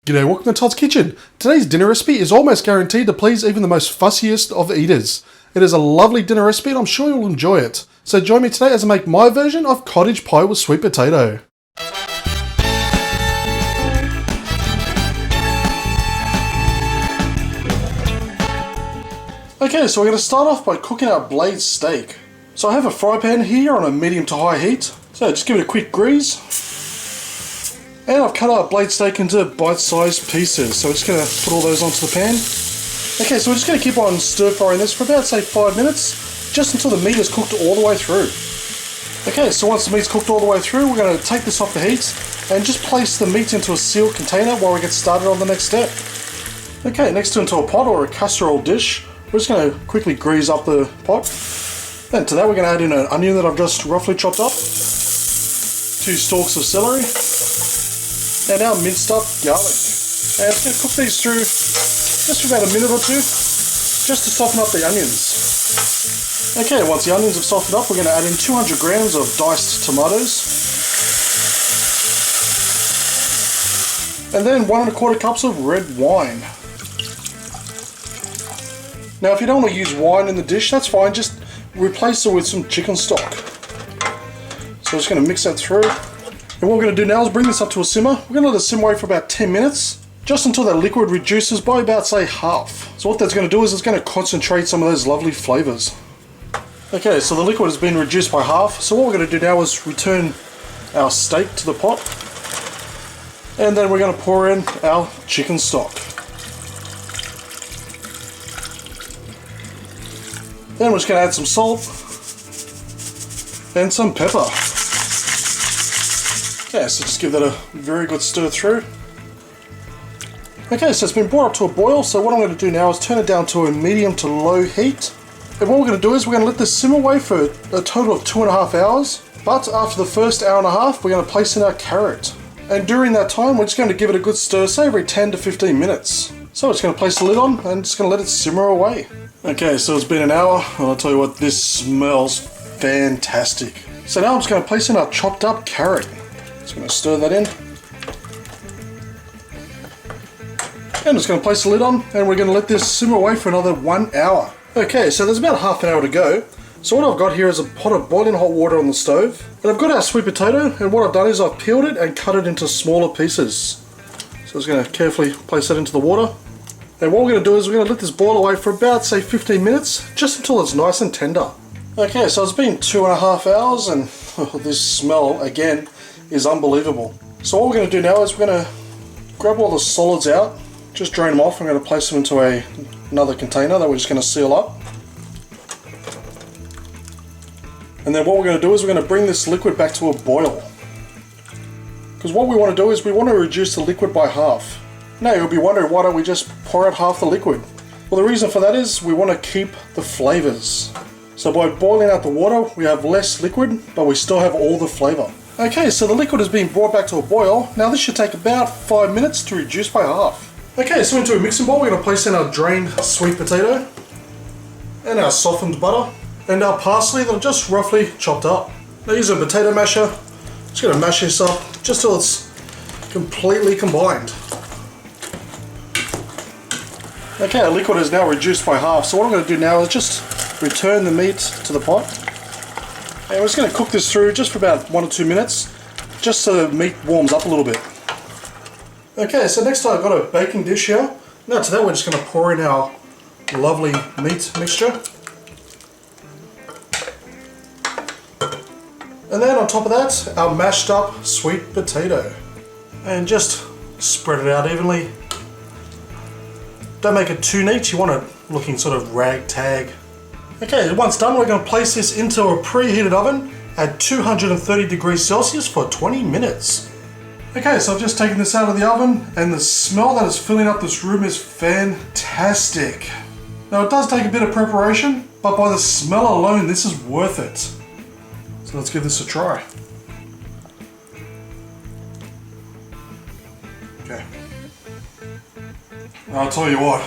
G'day, welcome to Todd's Kitchen. Today's dinner recipe is almost guaranteed to please even the most fussiest of eaters. It is a lovely dinner recipe and I'm sure you'll enjoy it. So join me today as I make my version of cottage pie with sweet potato. Okay, so we're going to start off by cooking our blade steak. So I have a fry pan here on a medium to high heat. So just give it a quick grease. And I've cut our blade steak into bite-sized pieces, so we're just going to put all those onto the pan. Okay, so we're just going to keep on stir-frying this for about, say, 5 minutes, just until the meat is cooked all the way through. Okay, so once the meat's cooked all the way through, we're going to take this off the heat and just place the meat into a sealed container while we get started on the next step. Okay, next into a pot or a casserole dish, we're just going to quickly grease up the pot. Then to that we're going to add in an onion that I've just roughly chopped up, 2 stalks of celery, and our minced up garlic. And it's going to cook these through just for about a minute or two, just to soften up the onions. Okay, once the onions have softened up, we're going to add in 200 grams of diced tomatoes. And then 1 1/4 cups of red wine. Now if you don't want to use wine in the dish, that's fine, just replace it with some chicken stock. So I'm just going to mix that through. And what we're going to do now is bring this up to a simmer. We're going to let it simmer away for about 10 minutes, just until that liquid reduces by about, say, half. So what that's going to do is it's going to concentrate some of those lovely flavours. Okay, so the liquid has been reduced by half. So what we're going to do now is return our steak to the pot. And then we're going to pour in our chicken stock. Then we're just going to add some salt and some pepper. Okay, so just give that a very good stir through. Okay, so it's been brought up to a boil, so what I'm going to do now is turn it down to a medium to low heat. And what we're going to do is we're going to let this simmer away for a total of 2.5 hours. But after the first hour and a half, we're going to place in our carrot. And during that time, we're just going to give it a good stir, say every 10 to 15 minutes. So I'm just going to place the lid on and just going to let it simmer away. Okay, so it's been an hour, and I'll tell you what, this smells fantastic. So now I'm just going to place in our chopped up carrot. Just going to stir that in. And I'm just going to place the lid on, and we're going to let this simmer away for another 1 hour. Okay, so there's about half an hour to go. So what I've got here is a pot of boiling hot water on the stove. And I've got our sweet potato, and what I've done is I've peeled it and cut it into smaller pieces. So I'm just going to carefully place that into the water. And what we're going to do is we're going to let this boil away for about, say, 15 minutes, just until it's nice and tender. Okay, so it's been 2.5 hours, and this smell, again, is unbelievable. So what we're going to do now is we're going to grab all the solids out, just drain them off. I'm going to place them into another container that we're just going to seal up. And then what we're going to do is we're going to bring this liquid back to a boil. Because what we want to do is we want to reduce the liquid by half. Now you'll be wondering, why don't we just pour out half the liquid? Well, the reason for that is we want to keep the flavours. So by boiling out the water, we have less liquid, but we still have all the flavour. Okay, so the liquid has been brought back to a boil. Now this should take about 5 minutes to reduce by half. Okay, so into a mixing bowl, we're going to place in our drained sweet potato, and our softened butter, and our parsley that I've just roughly chopped up. Now using a potato masher, just going to mash this up just till it's completely combined. Okay, our liquid is now reduced by half, so what I'm going to do now is just return the meat to the pot. And we're just going to cook this through just for about 1 or 2 minutes, just so the meat warms up a little bit. Okay, so next I've got a baking dish here. Now to that we're just going to pour in our lovely meat mixture. And then on top of that, our mashed up sweet potato. And just spread it out evenly. Don't make it too neat, you want it looking sort of ragtag. Okay, once done, we're going to place this into a preheated oven at 230 degrees Celsius for 20 minutes. Okay, so I've just taken this out of the oven, and the smell that is filling up this room is fantastic. Now it does take a bit of preparation, but by the smell alone, this is worth it. So let's give this a try. Okay. I'll tell you what,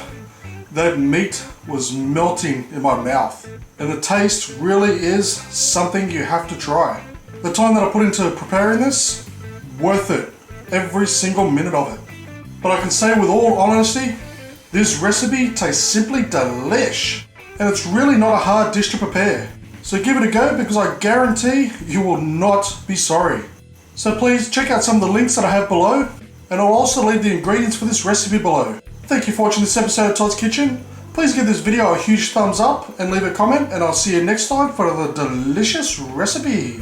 that meat was melting in my mouth, and the taste really is something you have to try. The time that I put into preparing this, worth it. Every single minute of it. But I can say with all honesty, this recipe tastes simply delish. And it's really not a hard dish to prepare. So give it a go because I guarantee you will not be sorry. So please check out some of the links that I have below, and I'll also leave the ingredients for this recipe below. Thank you for watching this episode of Todd's Kitchen. Please give this video a huge thumbs up and leave a comment, and I'll see you next time for another delicious recipe.